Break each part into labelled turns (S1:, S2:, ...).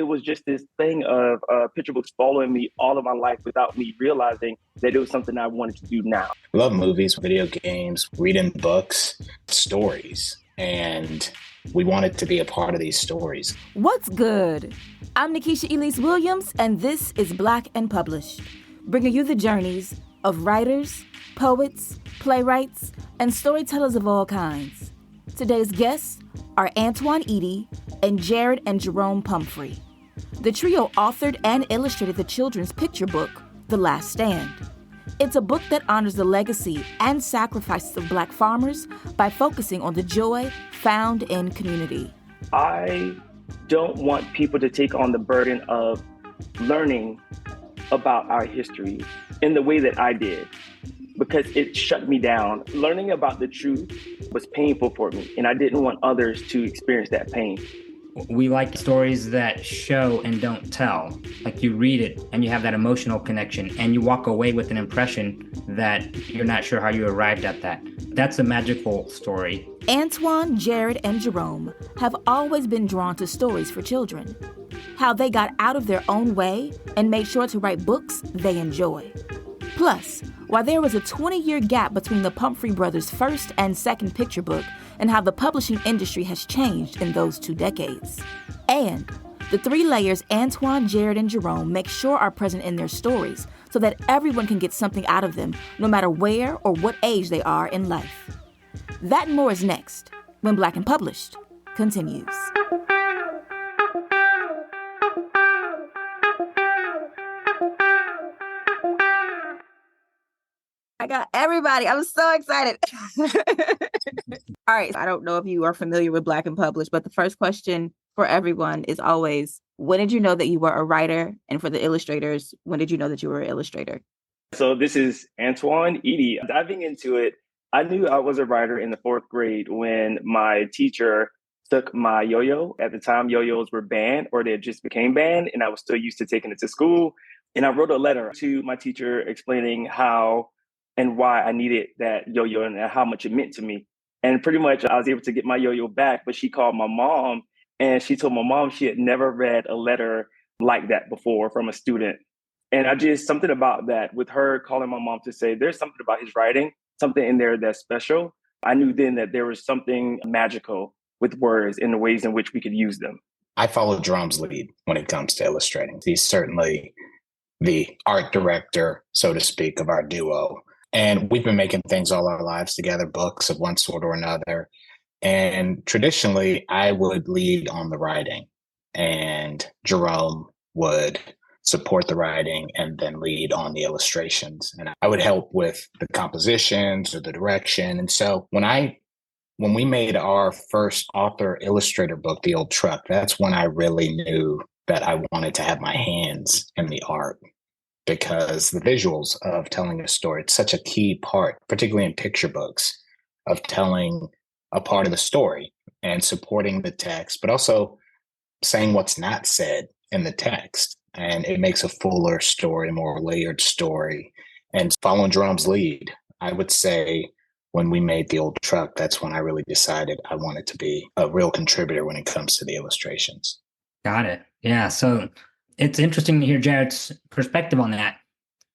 S1: it was just this thing of picture books following me all of my life without me realizing that it was something I wanted to do now.
S2: I love movies, video games, reading books, stories, and we wanted to be a part of these stories.
S3: What's good? I'm Nikisha Elise Williams, and this is Black and Published, bringing you the journeys of writers, poets, playwrights, and storytellers of all kinds. Today's guests are Antwan, Eady, and Jarrett and Jerome Pumphrey. The trio authored and illustrated the children's picture book, The Last Stand. It's a book that honors the legacy and sacrifices of Black farmers by focusing on the joy found in community.
S1: I don't want people to take on the burden of learning about our history in the way that I did, because it shut me down. Learning about the truth was painful for me, and I didn't want others to experience that pain.
S4: We like stories that show and don't tell. Like you read it and you have that emotional connection and you walk away with an impression that you're not sure how you arrived at that. That's a magical story.
S3: Antwan, Jarrett, and Jerome have always been drawn to stories for children. How they got out of their own way and made sure to write books they enjoy. Plus, while there was a 20-year gap between the Pumphrey brothers' first and second picture book, and how the publishing industry has changed in those 2 decades. And the 3 layers Antwan, Jarrett, and Jerome make sure are present in their stories so that everyone can get something out of them, no matter where or what age they are in life. That and more is next, when Black and Published continues. I got everybody. I'm so excited. All right. I don't know if you are familiar with Black and Published, but the first question for everyone is always, when did you know that you were a writer? And for the illustrators, when did you know that you were an illustrator?
S1: So this is Antwan, Eady. Diving into it, I knew I was a writer in the 4th grade when my teacher took my yo-yo. At the time, yo-yos were banned, or they just became banned, and I was still used to taking it to school. And I wrote a letter to my teacher explaining how and why I needed that yo-yo and how much it meant to me. And pretty much I was able to get my yo-yo back, but she called my mom and she told my mom she had never read a letter like that before from a student. And something about that, with her calling my mom to say, there's something about his writing, something in there that's special. I knew then that there was something magical with words and the ways in which we could use them.
S2: I follow Jerome's lead when it comes to illustrating. He's certainly the art director, so to speak, of our duo. And we've been making things all our lives together, books of one sort or another. And traditionally, I would lead on the writing, and Jerome would support the writing and then lead on the illustrations. And I would help with the compositions or the direction. And so when we made our first author illustrator book, The Old Truck, that's when I really knew that I wanted to have my hands in the art. Because the visuals of telling a story, it's such a key part, particularly in picture books, of telling a part of the story and supporting the text, but also saying what's not said in the text. And it makes a fuller story, a more layered story. And following Jerome's lead, I would say when we made The Old Truck, that's when I really decided I wanted to be a real contributor when it comes to the illustrations.
S4: Got it. Yeah. So it's interesting to hear Jarrett's perspective on that.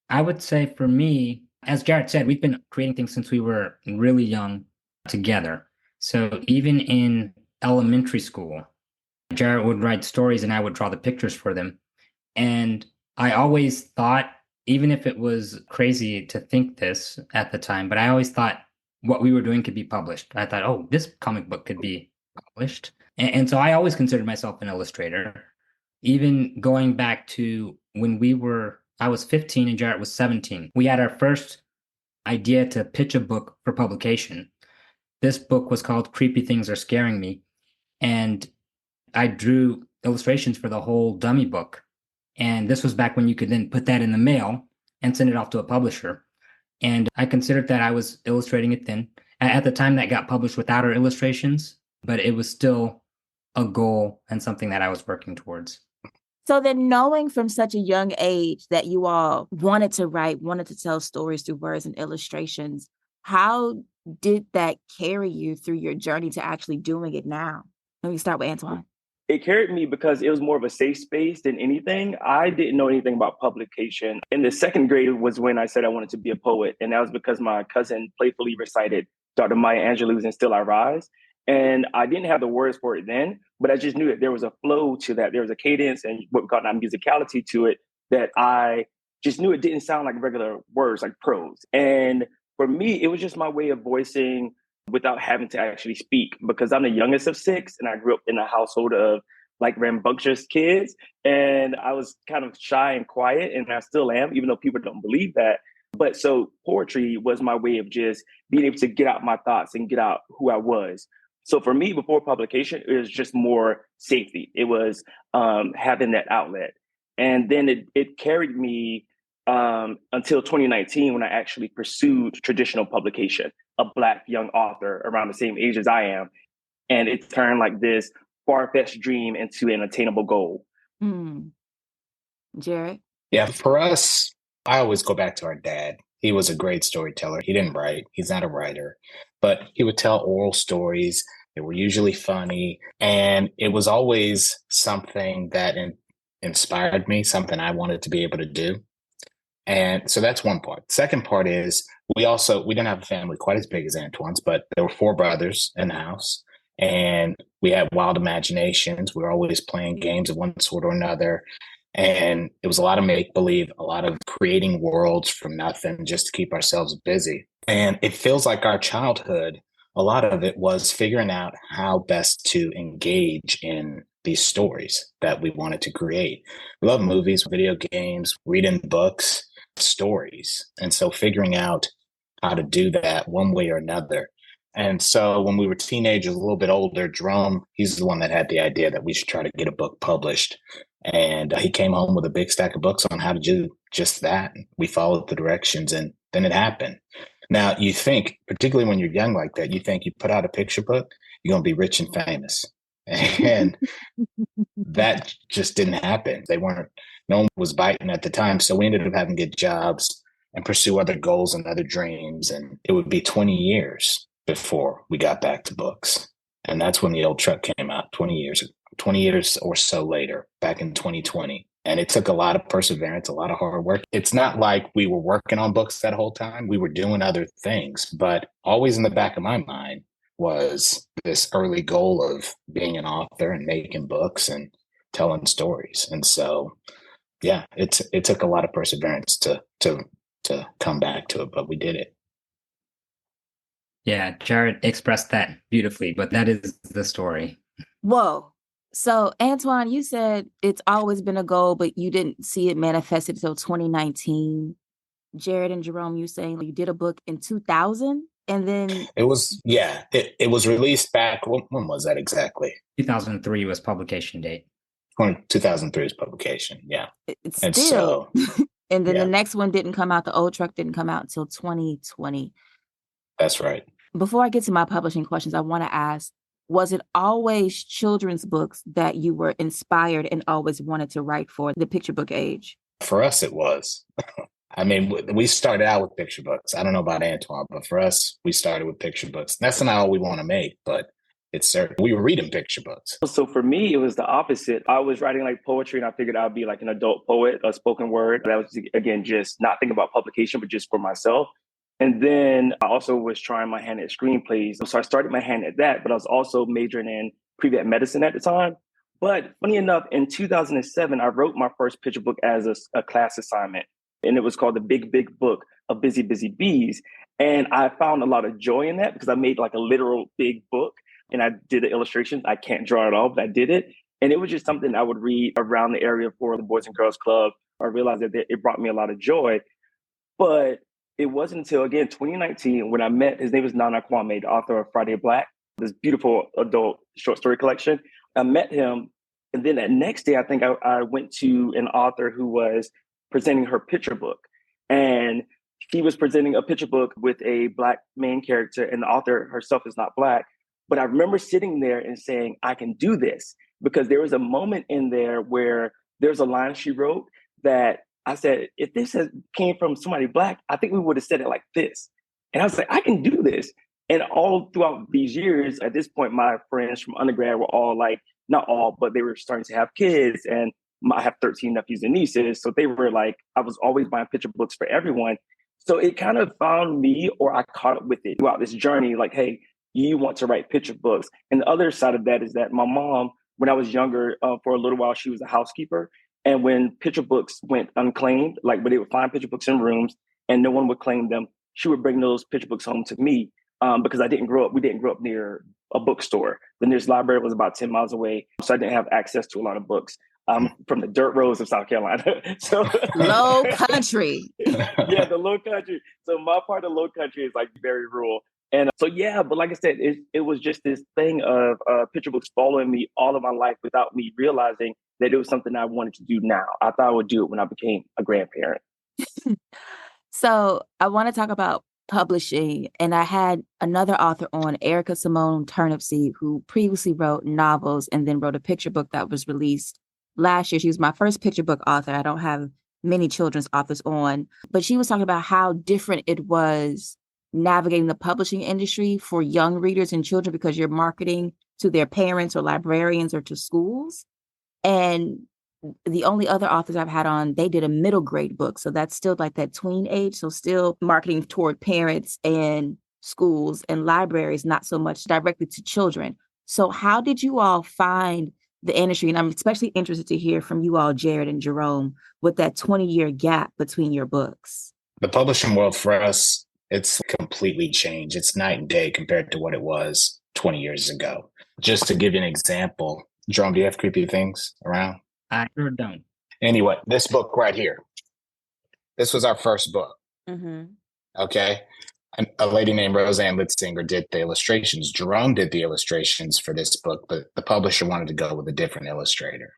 S4: I would say for me, as Jarrett said, we've been creating things since we were really young together. So even in elementary school, Jarrett would write stories and I would draw the pictures for them. And I always thought, even if it was crazy to think this at the time, but I always thought what we were doing could be published. I thought, oh, this comic book could be published. And so I always considered myself an illustrator. Even going back to when I was 15 and Jarrett was 17, we had our first idea to pitch a book for publication. This book was called Creepy Things Are Scaring Me. And I drew illustrations for the whole dummy book. And this was back when you could then put that in the mail and send it off to a publisher. And I considered that I was illustrating it then. At the time, that got published without our illustrations, but it was still a goal and something that I was working towards.
S3: So then, knowing from such a young age that you all wanted to write, wanted to tell stories through words and illustrations, how did that carry you through your journey to actually doing it now? Let me start with Antwan.
S1: It carried me because it was more of a safe space than anything. I didn't know anything about publication. In the second grade was when I said I wanted to be a poet. And that was because my cousin playfully recited Dr. Maya Angelou's And Still I Rise. And I didn't have the words for it then, but I just knew that there was a flow to that. There was a cadence and what we call now musicality to it that I just knew it didn't sound like regular words, like prose. And for me, it was just my way of voicing without having to actually speak, because I'm the youngest of six and I grew up in a household of like rambunctious kids. And I was kind of shy and quiet, and I still am, even though people don't believe that. But so poetry was my way of just being able to get out my thoughts and get out who I was. So for me, before publication, it was just more safety. It was having that outlet. And then it carried me until 2019, when I actually pursued traditional publication, a Black young author around the same age as I am. And it turned like this far-fetched dream into an attainable goal.
S3: Jarrett?
S2: Yeah, for us, I always go back to our dad. He was a great storyteller. He didn't write. He's not a writer, but he would tell oral stories. They were usually funny. And it was always something that inspired me, something I wanted to be able to do. And so that's one part. Second part is we didn't have a family quite as big as Antwan's, but there were 4 brothers in the house, and we had wild imaginations. We were always playing games of one sort or another. And it was a lot of make believe, a lot of creating worlds from nothing just to keep ourselves busy. And it feels like our childhood, a lot of it was figuring out how best to engage in these stories that we wanted to create. We love movies, video games, reading books, stories. And so figuring out how to do that one way or another. And so when we were teenagers, a little bit older, Jerome, he's the one that had the idea that we should try to get a book published. And he came home with a big stack of books on how to do just that. We followed the directions, and then it happened. Now, you think, particularly when you're young like that, you think you put out a picture book, you're going to be rich and famous. And that just didn't happen. No one was biting at the time. So we ended up having to get jobs and pursue other goals and other dreams. And it would be 20 years before we got back to books. And that's when the old truck came out, 20 years or so later, back in 2020. And it took a lot of perseverance, a lot of hard work. It's not like we were working on books that whole time. We were doing other things, but always in the back of my mind was this early goal of being an author and making books and telling stories. And so, yeah, it took a lot of perseverance to come back to it, but we did it.
S4: Yeah, Jarrett expressed that beautifully, but that is the story.
S3: Whoa. So, Antwan, you said it's always been a goal, but you didn't see it manifested until 2019. Jarrett and Jerome, you saying you did a book in 2000, and then
S2: it was released back. When was that exactly?
S4: 2003 was publication date.
S2: 2003 is publication. Yeah,
S3: it's
S2: and
S3: still.
S2: So,
S3: and then the next one didn't come out. The old truck didn't come out until 2020.
S2: That's right.
S3: Before I get to my publishing questions, I want to ask, was it always children's books that you were inspired and always wanted to write for the picture book age?
S2: For us, it was. I mean, we started out with picture books. I don't know about Antwan, but for us, we started with picture books. That's not all we want to make, but it's certain. We were reading picture books.
S1: So for me, it was the opposite. I was writing like poetry, and I figured I'd be like an adult poet, a spoken word. That was, again, just not thinking about publication, but just for myself. And then I also was trying my hand at screenplays. So I started my hand at that, but I was also majoring in pre-vet medicine at the time. But funny enough, in 2007, I wrote my first picture book as a class assignment. And it was called The Big, Big Book of Busy, Busy Bees. And I found a lot of joy in that because I made like a literal big book and I did the illustrations. I can't draw it all, but I did it. And it was just something I would read around the area for the Boys and Girls Club. I realized that it brought me a lot of joy. But it wasn't until, again, 2019 when I met, his name is Nana Kwame, the author of Friday Black, this beautiful adult short story collection. I met him. And then that next day, I think I went to an author who was presenting her picture book. And she was presenting a picture book with a Black main character, and the author herself is not Black. But I remember sitting there and saying, I can do this, because there was a moment in there where there's a line she wrote that I said, if this came from somebody Black, I think we would have said it like this. And I was like, I can do this. And all throughout these years, at this point, my friends from undergrad were all like not all, but they were starting to have kids. And I have 13 nephews and nieces. So they were like, I was always buying picture books for everyone. So it kind of found me, or I caught up with it throughout this journey. Like, hey, you want to write picture books. And the other side of that is that my mom, when I was younger, for a little while, she was a housekeeper. And when picture books went unclaimed, like when they would find picture books in rooms and no one would claim them, she would bring those picture books home to me because we didn't grow up near a bookstore. The nearest library was about 10 miles away. So I didn't have access to a lot of books from the dirt roads of South Carolina. So
S3: low country.
S1: Yeah, the low country. So my part of low country is like very rural. And so, yeah, but like I said, it was just this thing of picture books following me all of my life without me realizing that it was something I wanted to do now. I thought I would do it when I became a grandparent.
S3: So I want to talk about publishing. And I had another author on, Erica Simone Turnipseed, who previously wrote novels and then wrote a picture book that was released last year. She was my first picture book author. I don't have many children's authors on, but she was talking about how different it was navigating the publishing industry for young readers and children because you're marketing to their parents or librarians or to schools. And the only other authors I've had on, they did a middle grade book. So that's still like that tween age. So still marketing toward parents and schools and libraries, not so much directly to children. So how did you all find the industry? And I'm especially interested to hear from you all, Jarrett and Jerome, with that 20-year gap between your books.
S2: The publishing world for us, it's completely changed. It's night and day compared to what it was 20 years ago. Just to give you an example, Jerome, do you have creepy things around?
S4: I sure don't.
S2: Anyway, this book right here, this was our first book.
S3: Mm-hmm.
S2: Okay. And a lady named Roseanne Litzinger did the illustrations. Jerome did the illustrations for this book, but the publisher wanted to go with a different illustrator.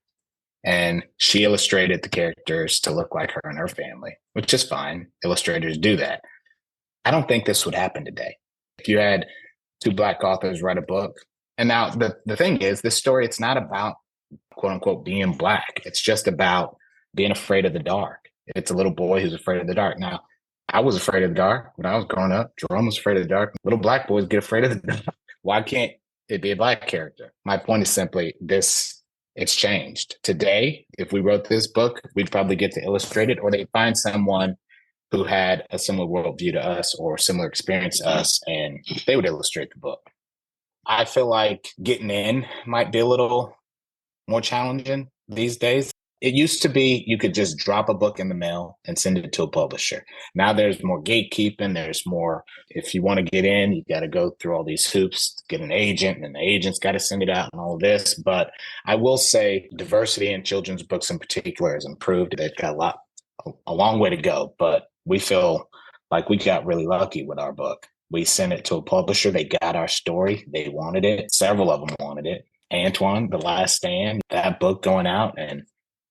S2: And she illustrated the characters to look like her and her family, which is fine. Illustrators do that. I don't think this would happen today. If you had two Black authors write a book. And now the thing is, this story, it's not about quote unquote being Black. It's just about being afraid of the dark. It's a little boy who's afraid of the dark. Now, I was afraid of the dark when I was growing up. Jerome was afraid of the dark. Little Black boys get afraid of the dark. Why can't it be a Black character? My point is simply this: it's changed. Today, if we wrote this book, we'd probably get to illustrate it, or they'd find someone who had a similar worldview to us or similar experience to us, and they would illustrate the book. I feel like getting in might be a little more challenging these days. It used to be you could just drop a book in the mail and send it to a publisher. Now there's more gatekeeping. There's more, if you want to get in, you got to go through all these hoops, get an agent, and the agent's got to send it out and all of this. But I will say diversity in children's books in particular has improved. They've got a long way to go, but we feel like we got really lucky with our book. We sent it to a publisher. They got our story. They wanted it. Several of them wanted it. Antwan, The Last Stand, that book going out and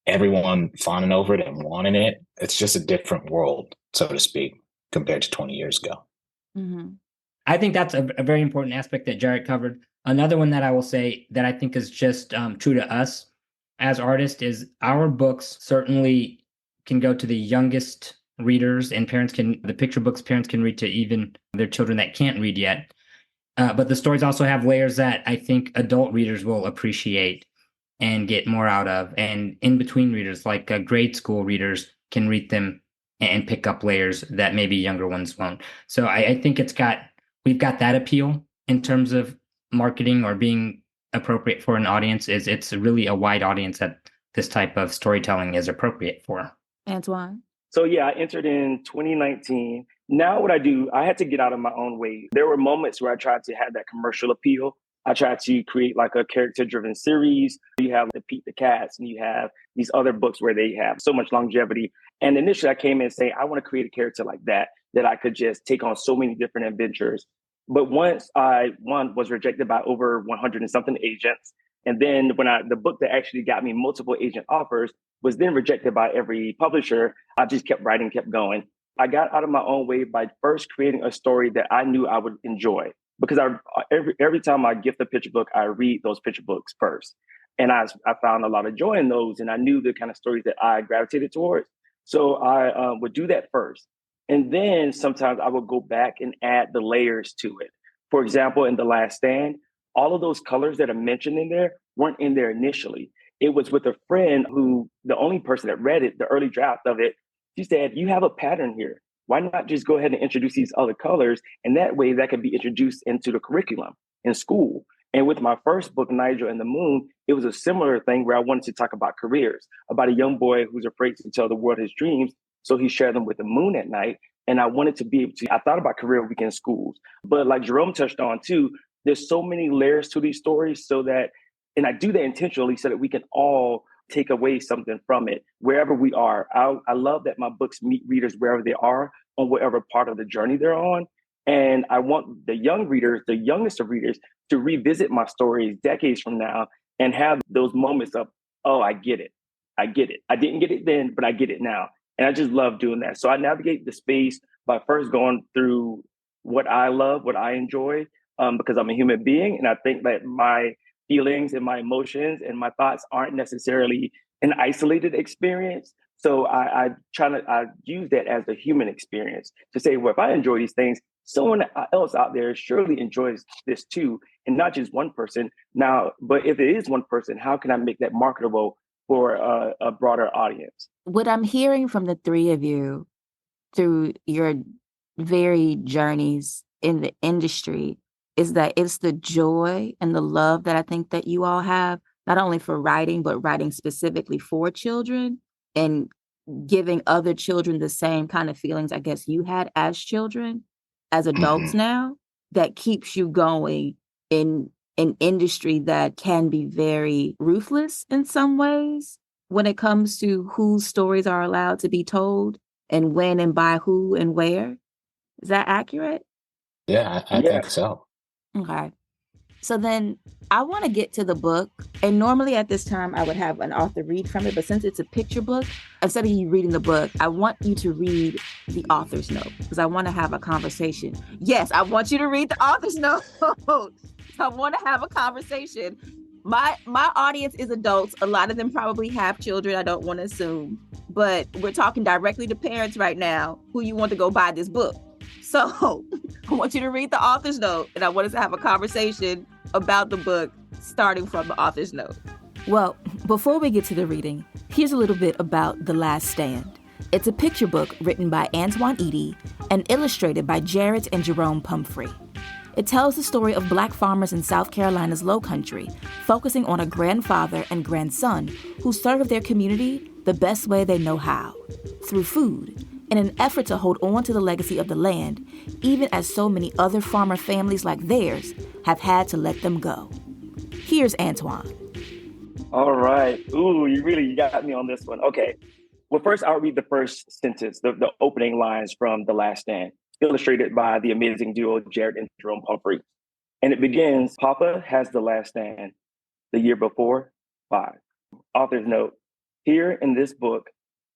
S2: everyone fawning over it and wanting it. It's just a different world, so to speak, compared to 20 years ago.
S3: Mm-hmm.
S4: I think that's a very important aspect that Jarrett covered. Another one that I will say that I think is just true to us as artists is our books certainly can go to the youngest readers, and the picture books parents can read to even their children that can't read yet. But the stories also have layers that I think adult readers will appreciate and get more out of. And in between readers, like grade school readers, can read them and pick up layers that maybe younger ones won't. So I think we've got that appeal in terms of marketing or being appropriate for an audience. It's really a wide audience that this type of storytelling is appropriate for.
S3: Antwan?
S1: So yeah, I entered in 2019. Now what I do, I had to get out of my own way. There were moments where I tried to have that commercial appeal. I tried to create like a character-driven series. You have the Pete the Cats, and you have these other books where they have so much longevity. And initially I came in saying, I want to create a character like that I could just take on so many different adventures. But once one was rejected by over 100 and something agents. And then the book that actually got me multiple agent offers was then rejected by every publisher, I just kept writing, kept going. I got out of my own way by first creating a story that I knew I would enjoy. Because every time I gift a picture book, I read those picture books first. And I found a lot of joy in those. And I knew the kind of stories that I gravitated towards. So I would do that first. And then sometimes I would go back and add the layers to it. For example, in The Last Stand, all of those colors that are mentioned in there weren't in there initially. It was with a friend who, the only person that read it, the early draft of it, she said, you have a pattern here. Why not just go ahead and introduce these other colors? And that way that can be introduced into the curriculum in school. And with my first book, Nigel and the Moon, it was a similar thing where I wanted to talk about careers, about a young boy who's afraid to tell the world his dreams. So he shared them with the moon at night. And I wanted to be able to, I thought about career week in schools, but like Jerome touched on too, there's so many layers to these stories so that, and I do that intentionally so that we can all take away something from it, wherever we are. I love that my books meet readers wherever they are on whatever part of the journey they're on. And I want the young readers, the youngest of readers, to revisit my stories decades from now and have those moments of, oh, I get it. I get it. I didn't get it then, but I get it now. And I just love doing that. So I navigate the space by first going through what I love, what I enjoy, because I'm a human being. And I think that my feelings and my emotions and my thoughts aren't necessarily an isolated experience. So I use that as a human experience to say, well, if I enjoy these things, someone else out there surely enjoys this too, and not just one person. Now, but if it is one person, how can I make that marketable for a broader audience?
S3: What I'm hearing from the three of you through your varied journeys in the industry is that it's the joy and the love that I think that you all have, not only for writing, but writing specifically for children and giving other children the same kind of feelings, I guess, you had as children, as adults now, that keeps you going in an industry that can be very ruthless in some ways when it comes to whose stories are allowed to be told and when and by who and where. Is that accurate?
S2: Yeah, I think so.
S3: Okay. So then I want to get to the book. And normally at this time, I would have an author read from it. But since it's a picture book, instead of you reading the book, I want you to read the author's note because I want to have a conversation. Yes, I want you to read the author's note. I want to have a conversation. My audience is adults. A lot of them probably have children. I don't want to assume. But we're talking directly to parents right now who you want to go buy this book. So I want you to read the author's note, and I want us to have a conversation about the book starting from the author's note. Well, before we get to the reading, here's a little bit about The Last Stand. It's a picture book written by Antwan Eady and illustrated by Jarrett and Jerome Pumphrey. It tells the story of Black farmers in South Carolina's Low Country, focusing on a grandfather and grandson who serve their community the best way they know how, through food, in an effort to hold on to the legacy of the land, even as so many other farmer families like theirs have had to let them go. Here's Antwan.
S1: All right. Ooh, you got me on this one. Okay. Well, first I'll read the first sentence, the opening lines from The Last Stand, illustrated by the amazing duo Jarrett and Jerome Pumphrey. And it begins, Papa has the last stand. The year before, 5. Author's note, here in this book,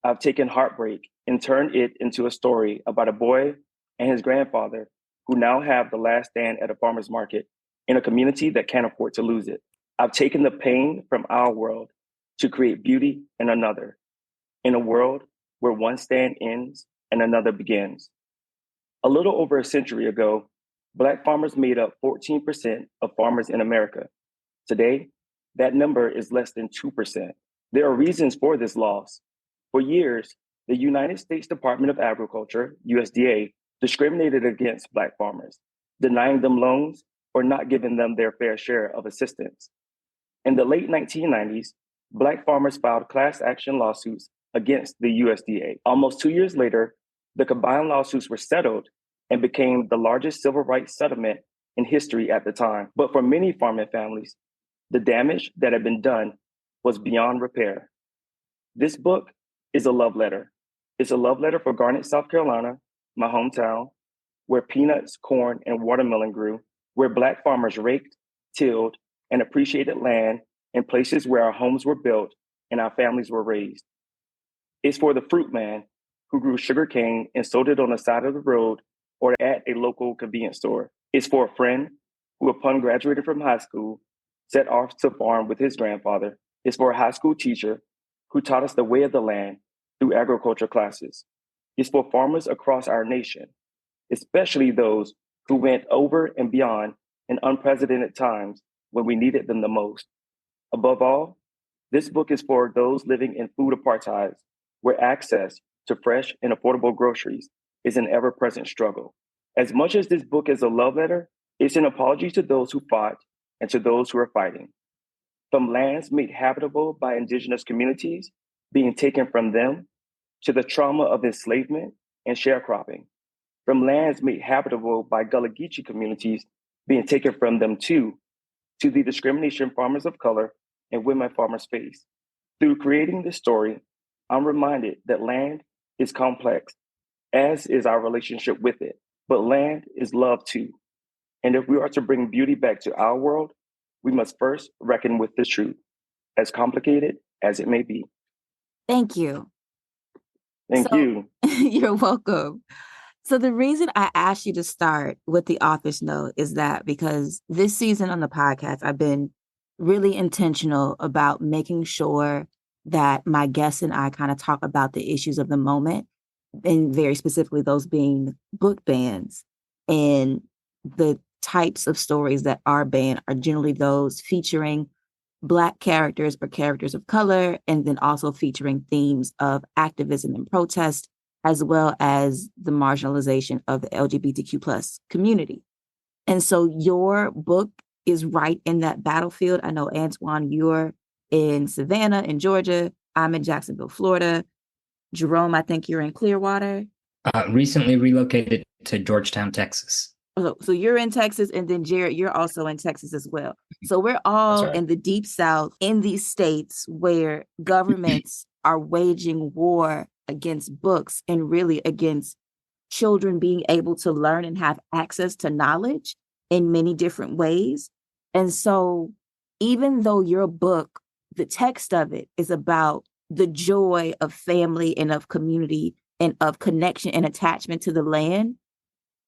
S1: I've taken heartbreak and turned it into a story about a boy and his grandfather who now have the last stand at a farmer's market in a community that can't afford to lose it. I've taken the pain from our world to create beauty in another, in a world where one stand ends and another begins. A little over a century ago, Black farmers made up 14% of farmers in America. Today, that number is less than 2%. There are reasons for this loss. For years, the United States Department of Agriculture, USDA, discriminated against Black farmers, denying them loans or not giving them their fair share of assistance. In the late 1990s, Black farmers filed class action lawsuits against the USDA. Almost 2 years later, the combined lawsuits were settled and became the largest civil rights settlement in history at the time. But for many farming families, the damage that had been done was beyond repair. This book is a love letter. It's a love letter for Garnett, South Carolina, my hometown, where peanuts, corn, and watermelon grew, where Black farmers raked, tilled, and appreciated land in places where our homes were built and our families were raised. It's for the fruit man who grew sugar cane and sold it on the side of the road or at a local convenience store. It's for a friend who, upon graduating from high school, set off to farm with his grandfather. It's for a high school teacher who taught us the way of the land through agriculture classes. It's for farmers across our nation, especially those who went over and beyond in unprecedented times when we needed them the most. Above all, this book is for those living in food apartheid, where access to fresh and affordable groceries is an ever-present struggle. As much as this book is a love letter, it's an apology to those who fought and to those who are fighting. From lands made habitable by indigenous communities being taken from them, to the trauma of enslavement and sharecropping. From lands made habitable by Gullah Geechee communities being taken from them too, to the discrimination farmers of color and women farmers face. Through creating this story, I'm reminded that land is complex, as is our relationship with it, but land is love too. And if we are to bring beauty back to our world, we must first reckon with the truth, as complicated as it may be.
S3: Thank you.
S1: Thank you.
S3: You're welcome. So the reason I asked you to start with the author's note is that because this season on the podcast, I've been really intentional about making sure that my guests and I kind of talk about the issues of the moment, and very specifically those being book bans. And the types of stories that are banned are generally those featuring Black characters or characters of color, and then also featuring themes of activism and protest, as well as the marginalization of the LGBTQ plus community. And so your book is right in that battlefield. I know, Antwan, you're in Savannah in Georgia. I'm in Jacksonville, Florida. Jerome, I think you're in Clearwater.
S4: Recently relocated to Georgetown, Texas.
S3: So you're in Texas, and then Jarrett, you're also in Texas as well. So we're all in the deep South, in these states where governments are waging war against books and really against children being able to learn and have access to knowledge in many different ways. And so even though your book, the text of it is about the joy of family and of community and of connection and attachment to the land,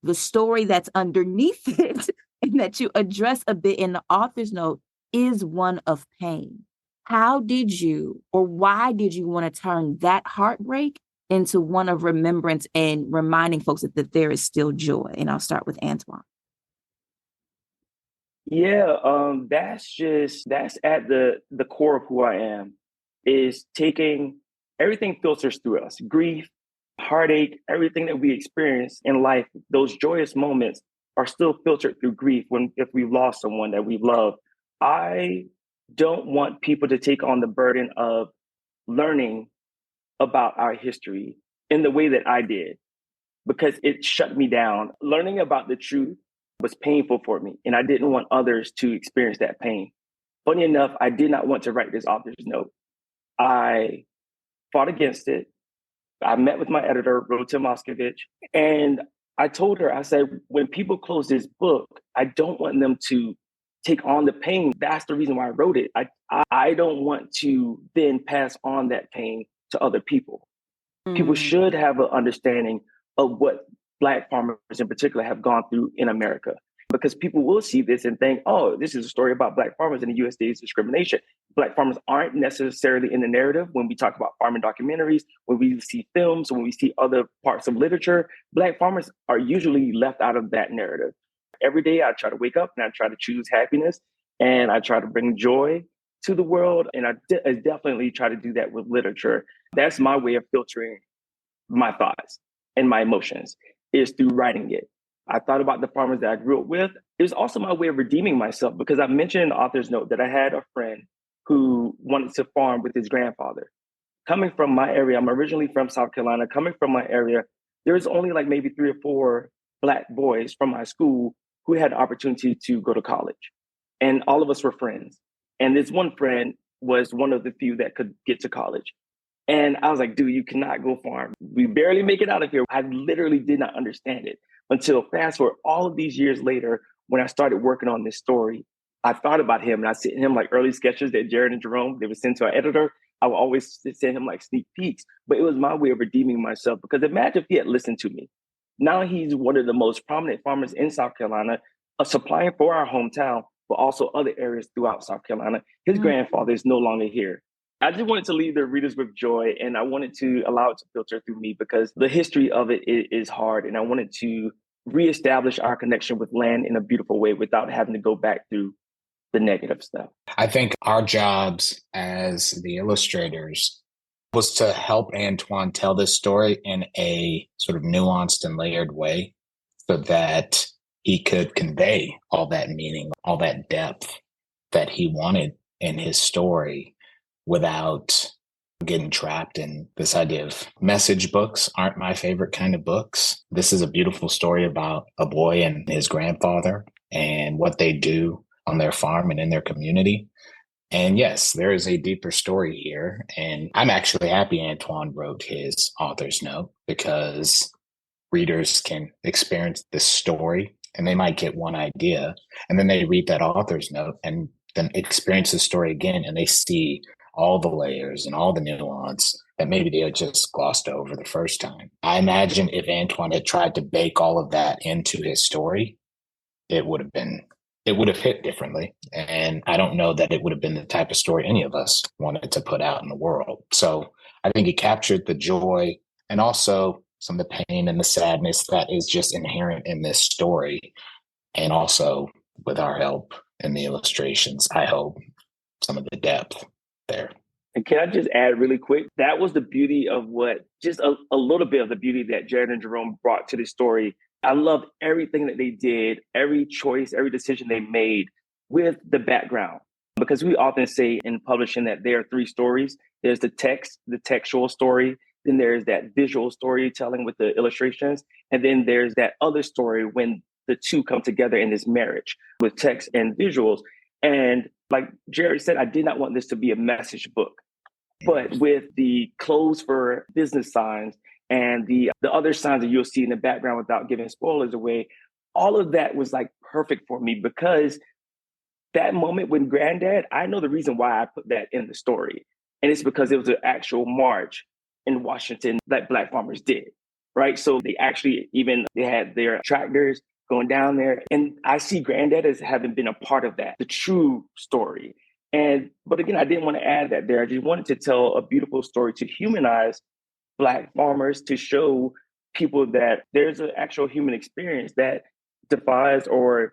S3: the story that's underneath it and that you address a bit in the author's note is one of pain. How did you, or why did you want to turn that heartbreak into one of remembrance and reminding folks that there is still joy? And I'll start with Antwan.
S1: Yeah, that's at the core of who I am, is taking everything filters through us, grief, heartache, everything that we experience in life. Those joyous moments are still filtered through grief if we've lost someone that we love. I don't want people to take on the burden of learning about our history in the way that I did, because it shut me down. Learning about the truth was painful for me, and I didn't want others to experience that pain. Funny enough, I did not want to write this author's note. I fought against it. I met with my editor, Rota Moskovich, and I told her, I said, when people close this book, I don't want them to take on the pain. That's the reason why I wrote it. I don't want to then pass on that pain to other people. People should have an understanding of what Black farmers in particular have gone through in America, because people will see this and think, oh, this is a story about Black farmers and the USDA's discrimination. Black farmers aren't necessarily in the narrative when we talk about farming documentaries, when we see films, when we see other parts of literature. Black farmers are usually left out of that narrative. Every day I try to wake up and I try to choose happiness, and I try to bring joy to the world. And I definitely try to do that with literature. That's my way of filtering my thoughts and my emotions, is through writing it. I thought about the farmers that I grew up with. It was also my way of redeeming myself, because I mentioned in the author's note that I had a friend who wanted to farm with his grandfather. Coming from my area, I'm originally from South Carolina. Coming from my area, there's only like maybe 3 or 4 Black boys from my school who had the opportunity to go to college. And all of us were friends. And this one friend was one of the few that could get to college. And I was like, dude, you cannot go farm. We barely make it out of here. I literally did not understand it until fast forward all of these years later, when I started working on this story. I thought about him, and I sent him like early sketches that Jarrett and Jerome, they would send to our editor. I would always send him like sneak peeks, but it was my way of redeeming myself, because imagine if he had listened to me. Now he's one of the most prominent farmers in South Carolina, supplying for our hometown, but also other areas throughout South Carolina. His grandfather is no longer here. I just wanted to leave the readers with joy, and I wanted to allow it to filter through me, because the history of it is hard, and I wanted to reestablish our connection with land in a beautiful way without having to go back through the negative stuff.
S2: I think our jobs as the illustrators was to help Antwan tell this story in a sort of nuanced and layered way so that he could convey all that meaning, all that depth that he wanted in his story without getting trapped in this idea of message books aren't my favorite kind of books. This is a beautiful story about a boy and his grandfather and what they do on their farm and in their community. And yes, there is a deeper story here. And I'm actually happy Antwan wrote his author's note because readers can experience this story and they might get one idea and then they read that author's note and then experience the story again and they see all the layers and all the nuance that maybe they had just glossed over the first time. I imagine if Antwan had tried to bake all of that into his story, it would have hit differently. And I don't know that it would have been the type of story any of us wanted to put out in the world. So I think he captured the joy and also some of the pain and the sadness that is just inherent in this story. And also with our help in the illustrations, I hope some of the depth there.
S1: And can I just add really quick? That was the beauty of just a little bit of the beauty that Jarrett and Jerome brought to the story. I loved everything that they did, every choice, every decision they made with the background. Because we often say in publishing that there are three stories. There's the text, the textual story. Then there's that visual storytelling with the illustrations. And then there's that other story when the two come together in this marriage with text and visuals. And like Jarrett said, I did not want this to be a message book. But with the closed for business signs and the other signs that you'll see in the background without giving spoilers away, all of that was like perfect for me because that moment when Granddad, I know the reason why I put that in the story. And it's because it was an actual march in Washington that Black farmers did, right? So they actually they had their tractors going down there. And I see Granddad as having been a part of that, the true story. But again, I didn't want to add that there. I just wanted to tell a beautiful story to humanize Black farmers, to show people that there's an actual human experience that defies or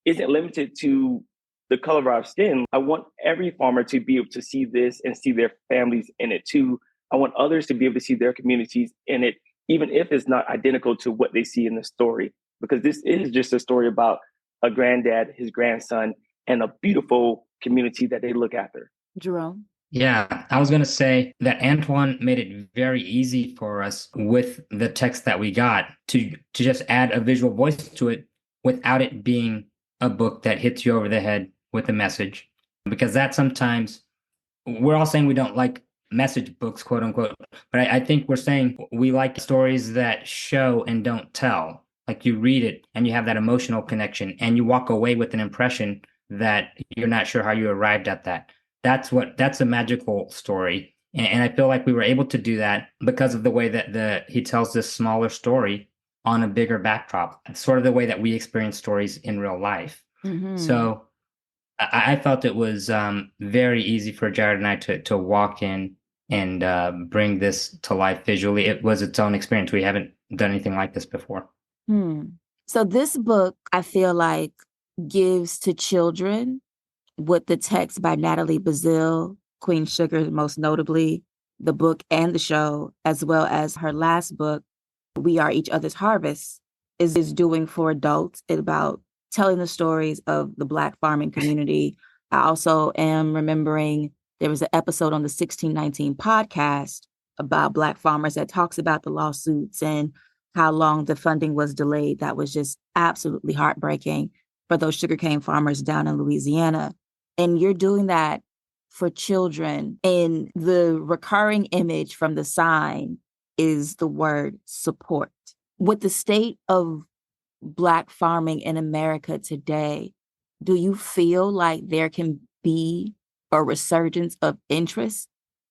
S1: isn't limited to the color of our skin. I want every farmer to be able to see this and see their families in it too. I want others to be able to see their communities in it, even if it's not identical to what they see in the story, because this is just a story about a granddad, his grandson, and a beautiful community that they look after.
S3: Jerome?
S4: Yeah, I was going to say that Antwan made it very easy for us with the text that we got to just add a visual voice to it without it being a book that hits you over the head with a message. Because that sometimes, we're all saying we don't like message books, quote unquote, but I think we're saying we like stories that show and don't tell. Like you read it and you have that emotional connection and you walk away with an impression that you're not sure how you arrived at that. That's a magical story. And I feel like we were able to do that because of the way that he tells this smaller story on a bigger backdrop. It's sort of the way that we experience stories in real life. Mm-hmm. So I felt it was very easy for Jarrett and I to walk in and bring this to life visually. It was its own experience. We haven't done anything like this before.
S3: So this book, I feel like, gives to children with the text by Natalie Bazile, Queen Sugar, most notably, the book and the show, as well as her last book, We Are Each Other's Harvest, is doing for adults about telling the stories of the Black farming community. I also am remembering there was an episode on the 1619 podcast about Black farmers that talks about the lawsuits and how long the funding was delayed. That was just absolutely heartbreaking for those sugarcane farmers down in Louisiana. And you're doing that for children. And the recurring image from the sign is the word support. With the state of Black farming in America today, do you feel like there can be a resurgence of interest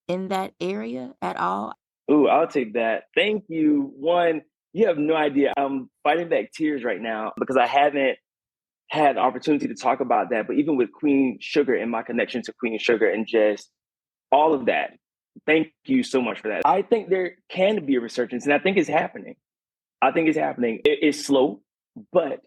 S3: in that area at all?
S1: Ooh, I'll take that. Thank you. One, you have no idea. I'm fighting back tears right now because I haven't had the opportunity to talk about that. But even with Queen Sugar and my connection to Queen Sugar and just all of that, thank you so much for that. I think there can be a resurgence, and I think it's happening. It's slow, but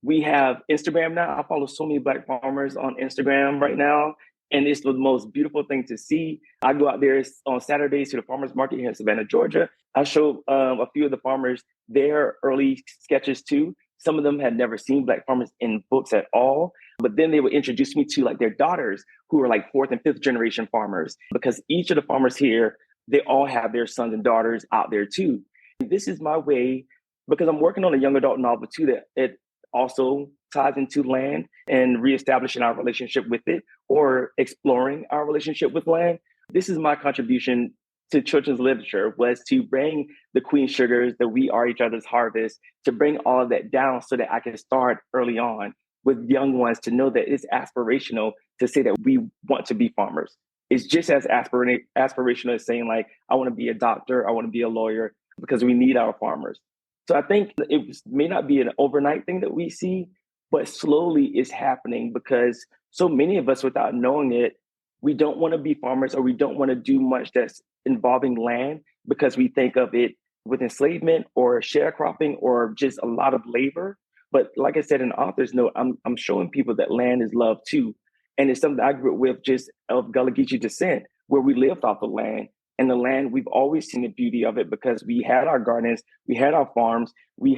S1: We have Instagram now. I follow so many Black farmers on Instagram right now. And it's the most beautiful thing to see. I go out there on Saturdays to the farmers market here in Savannah, Georgia. I show a few of the farmers their early sketches too. Some of them had never seen Black farmers in books at all. But then they would introduce me to like their daughters who are like fourth and fifth generation farmers, because each of the farmers here, they all have their sons and daughters out there too. And this is my way, because I'm working on a young adult novel too, that it also ties into land and reestablishing our relationship with it, or exploring our relationship with land. This is my contribution to children's literature, was to bring the queen sugars, the we are each other's harvest, to bring all of that down so that I can start early on with young ones to know that it's aspirational to say that we want to be farmers. It's just as aspirational as saying like, I want to be a doctor, I want to be a lawyer, because we need our farmers. So I think it may not be an overnight thing that we see, but slowly it's happening, because so many of us, without knowing it, we don't want to be farmers, or we don't want to do much that's involving land, because we think of it with enslavement or sharecropping or just a lot of labor. But like I said, in author's note, I'm showing people that land is love too. And it's something I grew up with, just of Gullah Geechee descent, where we lived off the land. And the land, we've always seen the beauty of it, because we had our gardens, we had our farms, we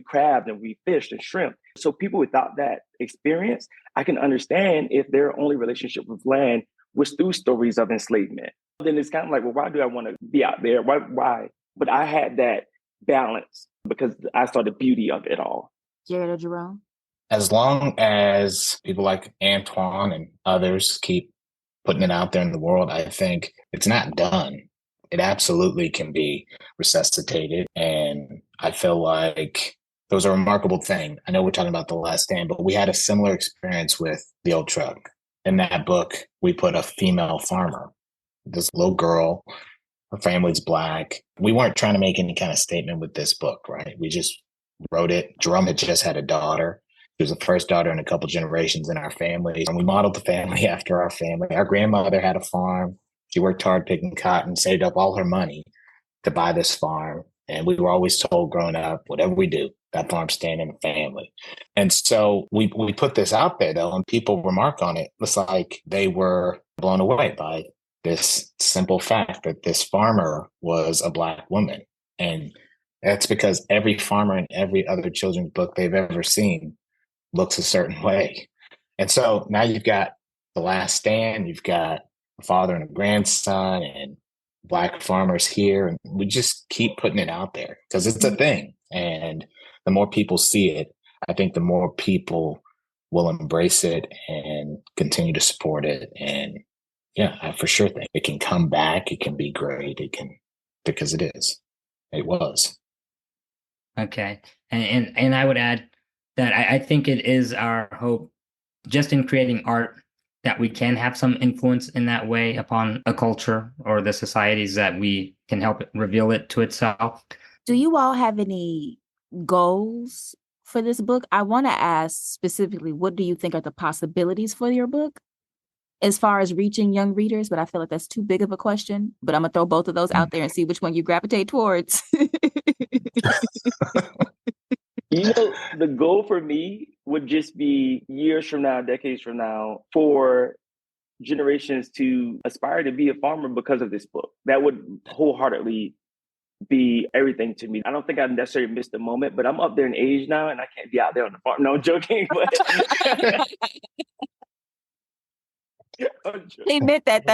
S1: crabbed and we fished and shrimp. So people without that experience, I can understand if their only relationship with land was through stories of enslavement. Then it's kind of like, well, why do I want to be out there? Why? But I had that balance because I saw the beauty of it all.
S3: Jarrett or Jerome?
S2: As long as people like Antwan and others keep putting it out there in the world, I think it's not done. It absolutely can be resuscitated. And I feel like it was a remarkable thing. I know we're talking about The Last Stand, but we had a similar experience with The Old Truck. In that book, we put a female farmer, this little girl, her family's Black. We weren't trying to make any kind of statement with this book, right? We just wrote it. Jerome had just had a daughter. She was the first daughter in a couple generations in our family. And we modeled the family after our family. Our grandmother had a farm. She worked hard picking cotton, saved up all her money to buy this farm. And we were always told growing up, whatever we do, that farm's staying in the family. And so we put this out there, though, and people remark on it. It's like they were blown away by this simple fact that this farmer was a Black woman. And that's because every farmer in every other children's book they've ever seen looks a certain way. And so now you've got The Last Stand, you've got a father and a grandson and Black farmers here. And we just keep putting it out there because it's a thing. And the more people see it, I think the more people will embrace it and continue to support it. And yeah, I for sure think it can come back. It can be great. It can, because it is. It was.
S4: Okay. And I would add that I think it is our hope, just in creating art, that we can have some influence in that way upon a culture or the societies that we can help it reveal it to itself.
S3: Do you all have any goals for this book? I want to ask specifically, what do you think are the possibilities for your book as far as reaching young readers? But I feel like that's too big of a question. But I'm going to throw both of those out there and see which one you gravitate towards.
S1: You know, the goal for me would just be years from now, decades from now, for generations to aspire to be a farmer because of this book. That would wholeheartedly be everything to me. I don't think I necessarily missed the moment, but I'm up there in age now and I can't be out there on the farm. No, I'm joking. But
S3: He meant that.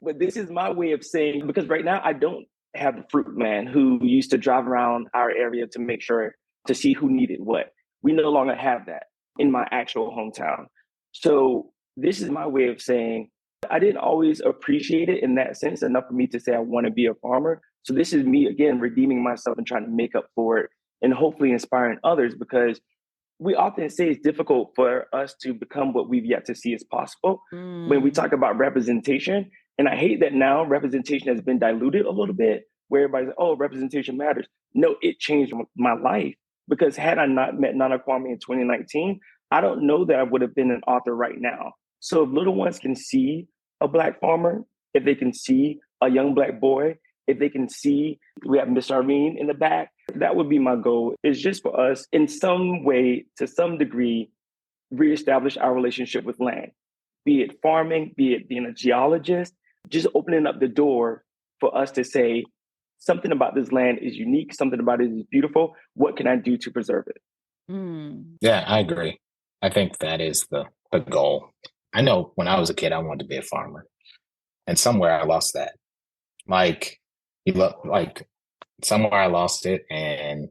S1: But this is my way of saying, because right now I don't have the fruit man who used to drive around our area to make sure to see who needed what. We no longer have that in my actual hometown. So this is my way of saying I didn't always appreciate it in that sense enough for me to say I want to be a farmer. So this is me, again, redeeming myself and trying to make up for it and hopefully inspiring others, because we often say it's difficult for us to become what we've yet to see as possible when we talk about representation. And I hate that now representation has been diluted a little bit, where everybody's like, oh, representation matters. No, it changed my life, because had I not met Nana Kwame in 2019, I don't know that I would have been an author right now. So if little ones can see a Black farmer, if they can see a young Black boy, if they can see, we have Miss Arlene in the back, That would be my goal, is just for us in some way, to some degree, reestablish our relationship with land, be it farming, be it being a geologist, just opening up the door for us to say something about this land is unique, something about it is beautiful. What can I do to preserve it?
S2: Yeah, I agree. I think that is the goal. I know when I was a kid, I wanted to be a farmer, and somewhere I lost that. Like, like somewhere I lost it, and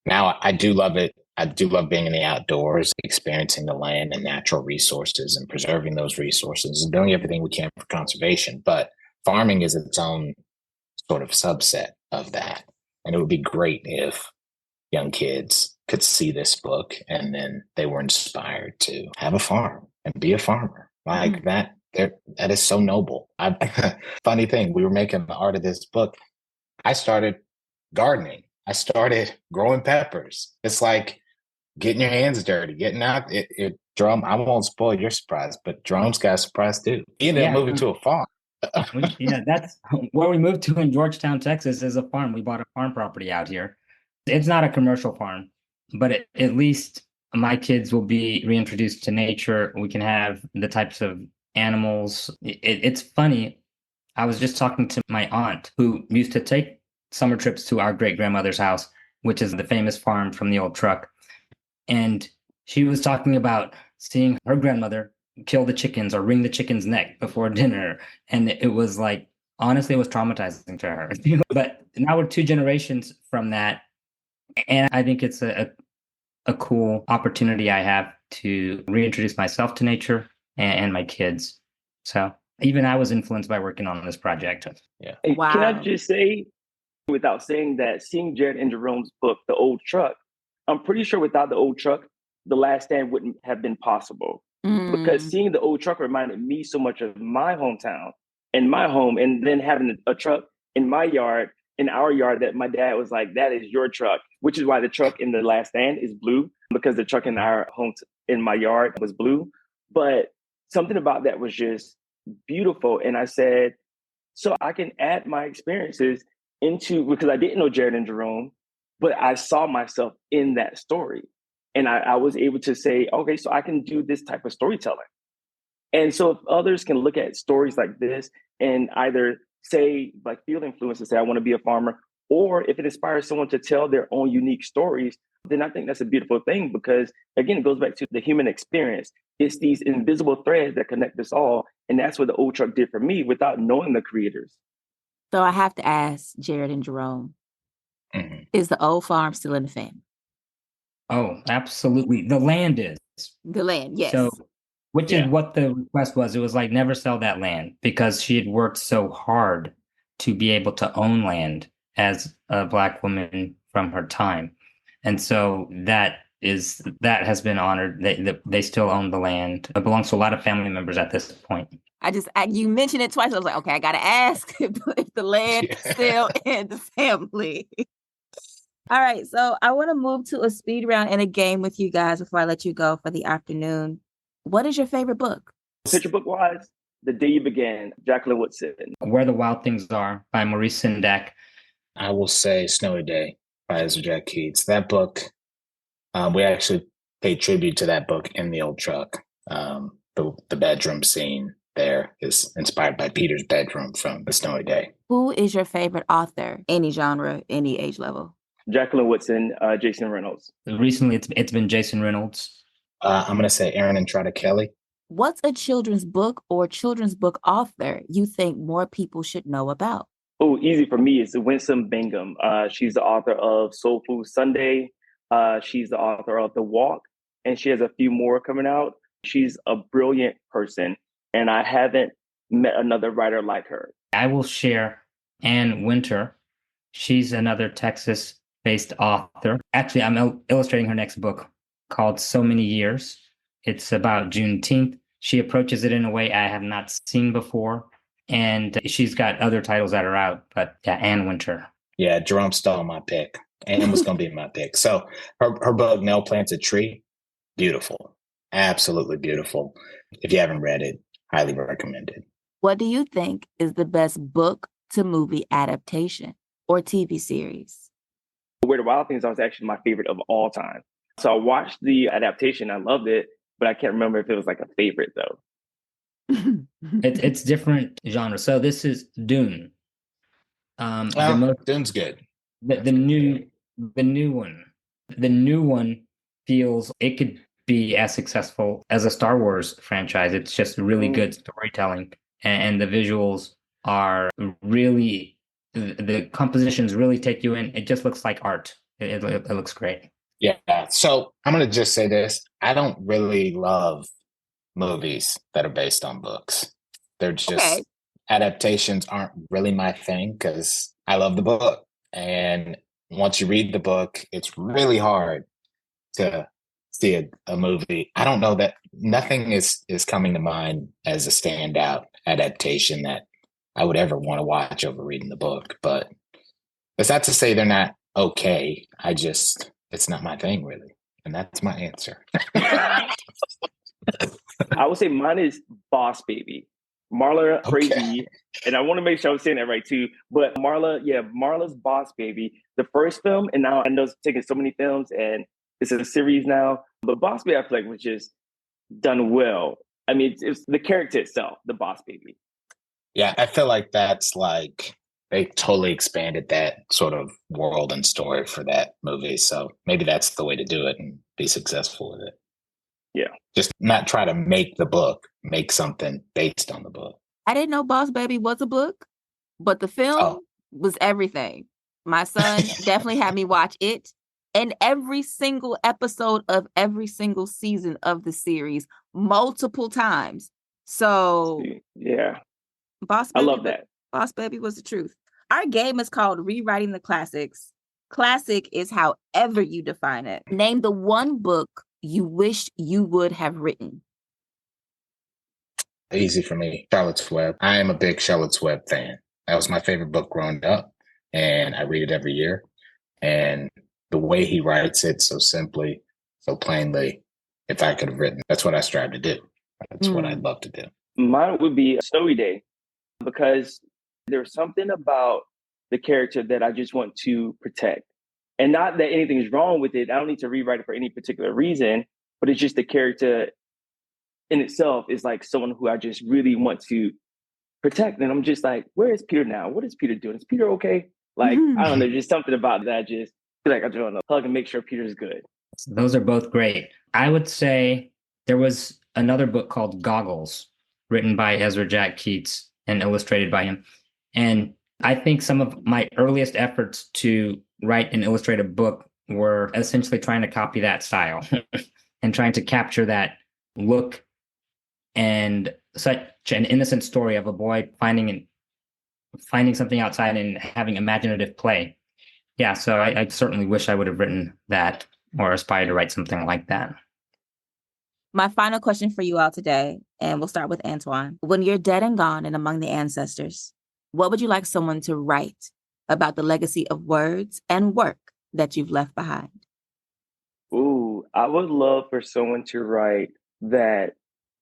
S2: now I do love it. I do love being in the outdoors, experiencing the land and natural resources and preserving those resources and doing everything we can for conservation. But farming is its own sort of subset of that. And it would be great if young kids could see this book and then they were inspired to have a farm and be a farmer. Like that is so noble. Funny thing, we were making the art of this book. I started gardening. I started growing peppers. It's like getting your hands dirty, getting out. Jerome, I won't spoil your surprise, but Jerome's got a surprise too. He ended up moving to a farm.
S4: That's where we moved to in Georgetown, Texas, is a farm. We bought a farm property out here. It's not a commercial farm, but at least my kids will be reintroduced to nature. We can have the types of animals. It's funny. I was just talking to my aunt who used to take summer trips to our great-grandmother's house, which is the famous farm from the old truck. And she was talking about seeing her grandmother kill the chickens or wring the chicken's neck before dinner. And it was like, honestly, it was traumatizing to her. But now we're 2 generations from that. And I think it's a cool opportunity I have to reintroduce myself to nature and my kids. So even I was influenced by working on this project.
S2: Yeah.
S1: Wow. Can I just say, without saying that, seeing Jarrett and Jerome's book, The Old Truck, I'm pretty sure without The Old Truck, The Last Stand wouldn't have been possible. Because seeing The Old Truck reminded me so much of my hometown and my home, and then having a truck in my yard, in our yard, that my dad was like, that is your truck, which is why the truck in The Last Stand is blue, because the truck in our home, in my yard, was blue. But something about that was just beautiful. And I said, so I can add my experiences into, because I didn't know Jarrett and Jerome, but I saw myself in that story. And I was able to say, okay, so I can do this type of storytelling. And so if others can look at stories like this and either say, like, feel influenced and say, I want to be a farmer, or if it inspires someone to tell their own unique stories, then I think that's a beautiful thing, because again, it goes back to the human experience. It's these invisible threads that connect us all. And that's what The Old Truck did for me without knowing the creators.
S3: So I have to ask Jarrett and Jerome, is the old farm still in the family?
S4: Oh, absolutely. The land is.
S3: The land, yes.
S4: So, which is what the request was. It was like, never sell that land, because she had worked so hard to be able to own land as a Black woman from her time. And so that has been honored. They still own the land. It belongs to a lot of family members at this point.
S3: You mentioned it twice. I was like, okay, I got to ask if the land is still in the family. All right. So I want to move to a speed round and a game with you guys before I let you go for the afternoon. What is your favorite book?
S1: Picture book wise, The Day You Began, Jacqueline Woodson.
S4: Where the Wild Things Are by Maurice Sendak.
S2: I will say Snowy Day by Ezra Jack Keats. That book, we actually paid tribute to that book in The Old Truck. The bedroom scene there is inspired by Peter's bedroom from The Snowy Day.
S3: Who is your favorite author? Any genre, any age level?
S1: Jacqueline Woodson, Jason Reynolds.
S4: Recently, it's been Jason Reynolds.
S2: I'm going to say Aaron and Trotta Kelly.
S3: What's a children's book or children's book author you think more people should know about?
S1: Oh, easy for me is Winsome Bingham. She's the author of Soul Food Sunday. She's the author of The Walk, and she has a few more coming out. She's a brilliant person, and I haven't met another writer like her.
S4: I will share Ann Winter. She's another Texas-based author. Actually, I'm illustrating her next book called So Many Years. It's about Juneteenth. She approaches it in a way I have not seen before. And she's got other titles that are out, but yeah, Ann Winter.
S2: Yeah, Jerome stole my pick. Ann was going to be my pick. So her book, Nell Plants a Tree, beautiful. Absolutely beautiful. If you haven't read it, highly recommended.
S3: What do you think is the best book to movie adaptation or TV series?
S1: Where the Wild Things Are was actually my favorite of all time. So I watched the adaptation. I loved it, but I can't remember if it was like a favorite though.
S4: It's different genre. So this is Dune.
S2: Dune's good.
S4: The new one. The new one feels it could be as successful as a Star Wars franchise. It's just really good storytelling, and the visuals are really, the compositions really take you in. It just looks like art. It looks great.
S2: Yeah. So I'm going to just say this. I don't really love movies that are based on books. They're just adaptations aren't really my thing because I love the book. And once you read the book, it's really hard to see a movie. I don't know that nothing is coming to mind as a standout adaptation that I would ever want to watch over reading the book. But it's not to say they're not okay. It's not my thing really. And that's my answer.
S1: I would say mine is Boss Baby. Marla Crazy. And I want to make sure I'm saying that right too. But Marla's Boss Baby, the first film, and now I know it's taking so many films and it's a series now. But Boss Baby, I feel like was just done well. I mean, it's the character itself, the Boss Baby.
S2: Yeah, I feel like that's like they totally expanded that sort of world and story for that movie. So maybe that's the way to do it and be successful with it.
S1: Yeah.
S2: Just not try to make the book, make something based on the book.
S5: I didn't know Boss Baby was a book, but the film was everything. My son definitely had me watch it and every single episode of every single season of the series multiple times. So
S1: yeah,
S5: Boss Baby,
S1: I love that.
S5: Boss Baby was the truth. Our game is called Rewriting the Classics. Classic is however you define it. Name the one book you wish you would have written.
S2: Easy for me. Charlotte's Web. I am a big Charlotte's Web fan. That was my favorite book growing up, and I read it every year. And the way he writes it so simply, so plainly, if I could have written, that's what I strive to do. That's what I'd love to do.
S1: Mine would be Snowy Day, because there's something about the character that I just want to protect. And not that anything is wrong with it. I don't need to rewrite it for any particular reason, but it's just the character in itself is like someone who I just really want to protect. And I'm just like, where is Peter now? What is Peter doing? Is Peter okay? Like, I don't know, just something about that. I just feel like I just want to hug and make sure Peter's good.
S4: Those are both great. I would say there was another book called Goggles, written by Ezra Jack Keats and illustrated by him. And I think some of my earliest efforts to write an illustrated book were essentially trying to copy that style and trying to capture that look and such an innocent story of a boy finding something outside and having imaginative play. Yeah, so I certainly wish I would have written that or aspired to write something like that.
S5: My final question for you all today, and we'll start with Antwan. When you're dead and gone and among the ancestors, what would you like someone to write about the legacy of words and work that you've left behind?
S1: Ooh, I would love for someone to write that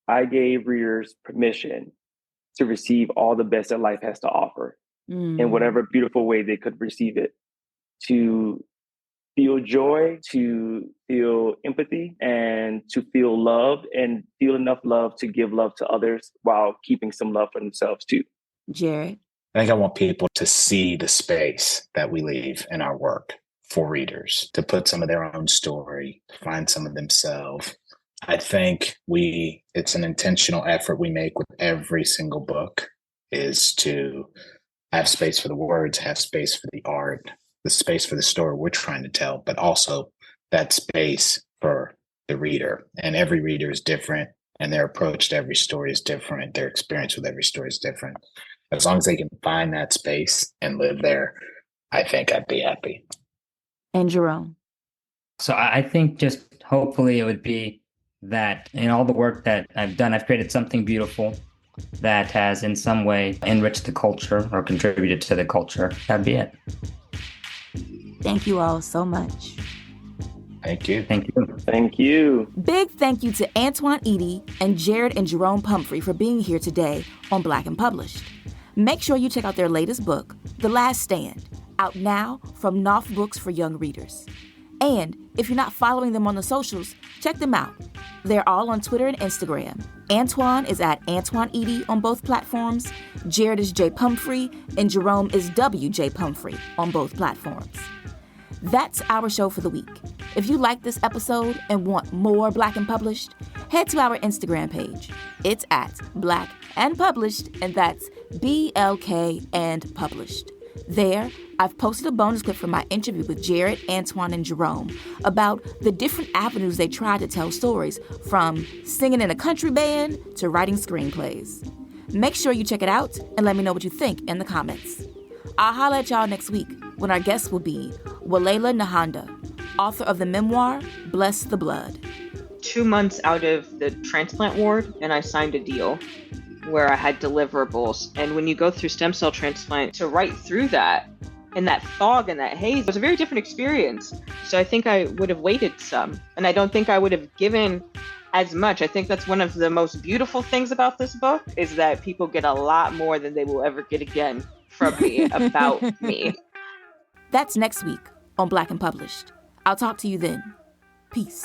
S1: I gave readers permission to receive all the best that life has to offer in whatever beautiful way they could receive it, to feel joy, to feel empathy, and to feel loved and feel enough love to give love to others while keeping some love for themselves too.
S5: Jarrett?
S2: I think I want people to see the space that we leave in our work for readers, to put some of their own story, to find some of themselves. I think it's an intentional effort we make with every single book is to have space for the words, have space for the art, the space for the story we're trying to tell, but also that space for the reader. And every reader is different, and their approach to every story is different. Their experience with every story is different. As long as they can find that space and live there, I think I'd be happy.
S5: And Jerome?
S4: So I think just hopefully it would be that in all the work that I've done, I've created something beautiful that has in some way enriched the culture or contributed to the culture. That'd be it.
S5: Thank you all so much.
S2: Thank you.
S4: Thank you.
S1: Thank you.
S3: Big thank you to Antwan, Eady, and Jarrett and Jerome Pumphrey for being here today on Black and Published. Make sure you check out their latest book, The Last Stand, out now from Knopf Books for Young Readers. And if you're not following them on the socials, check them out. They're all on Twitter and Instagram. Antwan is at Antwan Eady on both platforms. Jarrett is J. Pumphrey, and Jerome is W.J. Pumphrey on both platforms. That's our show for the week. If you like this episode and want more Black and Published, head to our Instagram page. It's at Black and Published, and that's BLK and Published. There, I've posted a bonus clip from my interview with Jarrett, Antwan, and Jerome about the different avenues they try to tell stories, from singing in a country band to writing screenplays. Make sure you check it out and let me know what you think in the comments. I'll holler at y'all next week when our guest will be Walela Nahanda, author of the memoir, Bless the Blood.
S6: 2 months out of the transplant ward, and I signed a deal where I had deliverables. And when you go through stem cell transplant, to write through that, and that fog and that haze, it was a very different experience. So I think I would have waited some, and I don't think I would have given as much. I think that's one of the most beautiful things about this book, is that people get a lot more than they will ever get again from me about me.
S3: That's next week on Black and Published. I'll talk to you then. Peace.